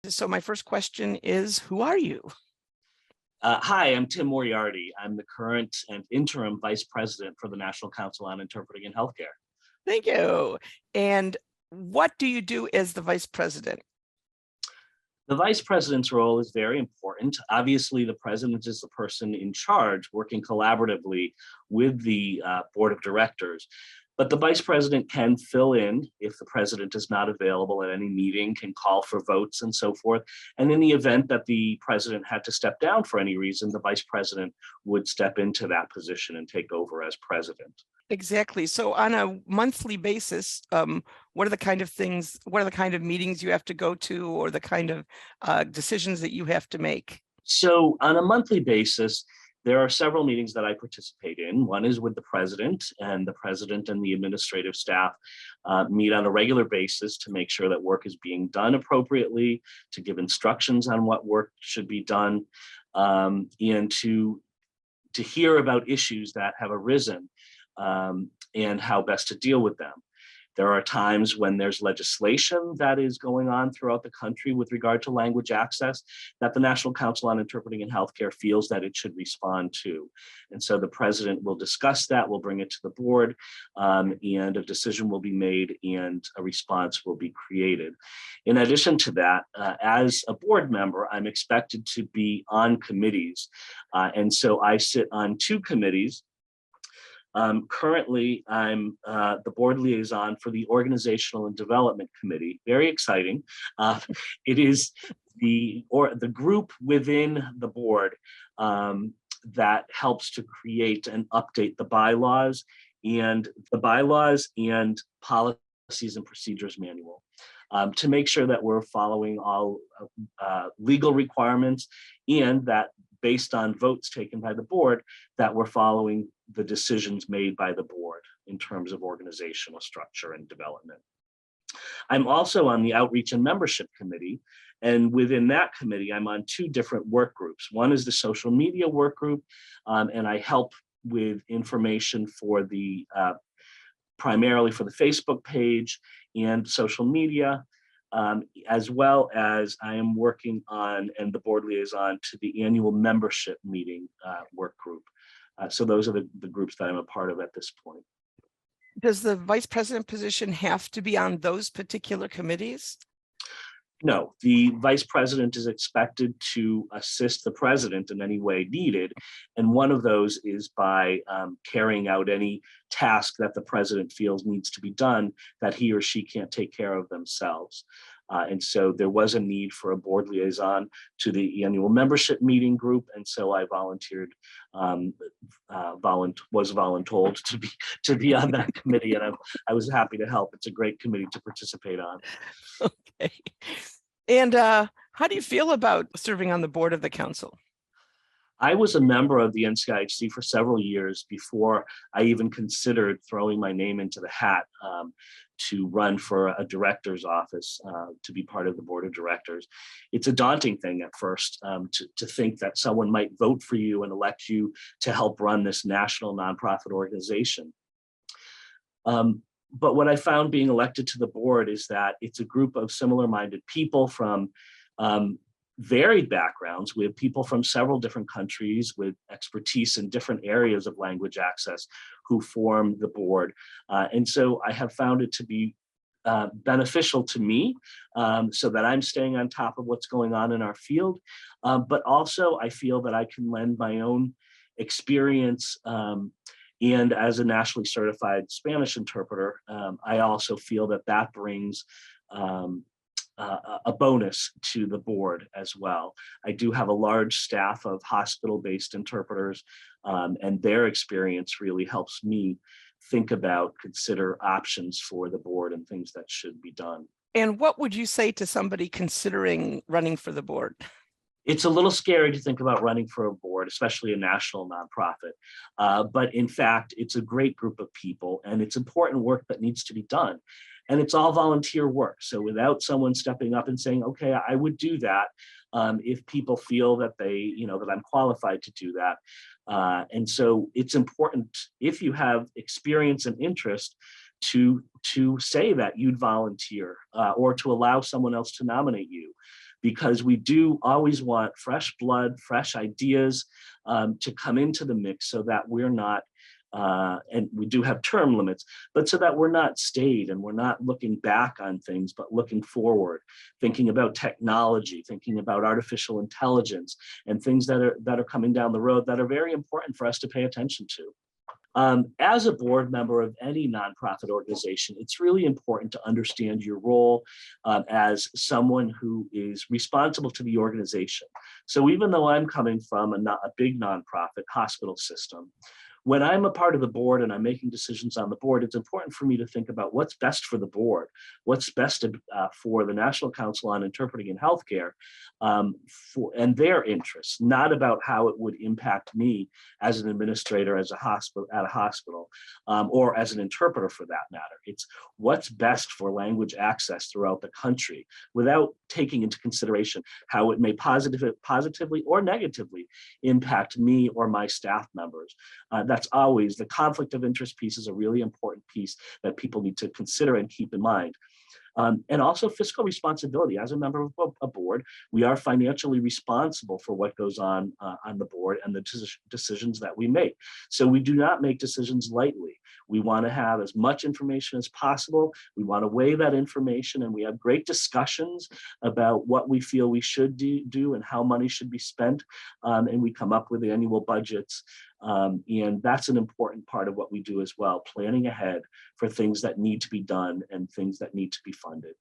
So my first question is, who are you? Hi, I'm Tim Moriarty. I'm the current and interim vice president for the National Council on Interpreting in Healthcare. Thank you. And what do you do as the vice president? The vice president's role is very important. Obviously, the president is the person in charge, working collaboratively with the board of directors. But the vice president can fill in if the president is not available at any meeting, can call for votes and so forth. And in the event that the president had to step down for any reason, the vice president would step into that position and take over as president. Exactly. So on a monthly basis, what are the kind of meetings you have to go to, or the kind of decisions that you have to make? So on a monthly basis, there are several meetings that I participate in. One is with the president and the administrative staff meet on a regular basis to make sure that work is being done appropriately, to give instructions on what work should be done, and to hear about issues that have arisen and how best to deal with them. There are times when there's legislation that is going on throughout the country with regard to language access that the National Council on Interpreting in Healthcare feels that it should respond to. And so the president will discuss that, will bring it to the board, and a decision will be made and a response will be created. In addition to that, as a board member, I'm expected to be on committees. And so I sit on two committees. Currently, I'm the board liaison for the Organizational and Development Committee. Very exciting. It is the group within the board that helps to create and update the bylaws and policies and procedures manual to make sure that we're following all legal requirements, and that based on votes taken by the board, that we're following the decisions made by the board in terms of organizational structure and development. I'm also on the Outreach and Membership Committee, and within that committee, I'm on two different work groups. One is the social media work group, and I help with information for the primarily for the Facebook page and social media, as well as I am working on and the board liaison to the annual membership meeting work group. So those are the groups that I'm a part of at this point. Does the vice president position have to be on those particular committees? No, the vice president is expected to assist the president in any way needed. And one of those is by carrying out any task that the president feels needs to be done that he or she can't take care of themselves. And so there was a need for a board liaison to the annual membership meeting group. And so I volunteered, was voluntold to be on that committee. And I was happy to help. It's a great committee to participate on. Okay. And how do you feel about serving on the board of the council? I was a member of the NCIHC for several years before I even considered throwing my name into the hat to run for a director's office, to be part of the board of directors. It's a daunting thing at first to think that someone might vote for you and elect you to help run this national nonprofit organization. But what I found being elected to the board is that it's a group of similar-minded people from varied backgrounds. We have people from several different countries with expertise in different areas of language access who form the board. And so I have found it to be beneficial to me, so that I'm staying on top of what's going on in our field. But also I feel that I can lend my own experience, and as a nationally certified Spanish interpreter, I also feel that that brings a bonus to the board as well. I do have a large staff of hospital-based interpreters, and their experience really helps me consider options for the board and things that should be done. And what would you say to somebody considering running for the board? It's a little scary to think about running for a board, especially a national nonprofit. But in fact, it's a great group of people, and it's important work that needs to be done. And it's all volunteer work. So without someone stepping up and saying, okay, I would do that, if people feel that that I'm qualified to do that. And so it's important, if you have experience and interest, to say that you'd volunteer, or to allow someone else to nominate you. because we do always want fresh blood, fresh ideas to come into the mix so that we're not, and we do have term limits, but so that we're not staid and we're not looking back on things, but looking forward, thinking about technology, thinking about artificial intelligence and things that are coming down the road that are very important for us to pay attention to. As a board member of any nonprofit organization, it's really important to understand your role as someone who is responsible to the organization. So even though I'm coming from a big nonprofit hospital system, when I'm a part of the board and I'm making decisions on the board, it's important for me to think about what's best for the board, what's best for the National Council on Interpreting in Healthcare and their interests, not about how it would impact me as an administrator at a hospital, or as an interpreter for that matter. It's what's best for language access throughout the country without taking into consideration how it may positively or negatively impact me or my staff members. That's always, the conflict of interest piece is a really important piece that people need to consider and keep in mind. And also fiscal responsibility. As a member of a board, we are financially responsible for what goes on the board and the decisions that we make. So we do not make decisions lightly. We want to have as much information as possible. We want to weigh that information, and we have great discussions about what we feel we should do and how money should be spent. And we come up with the annual budgets. And that's an important part of what we do as well, planning ahead for things that need to be done and things that need to be funded.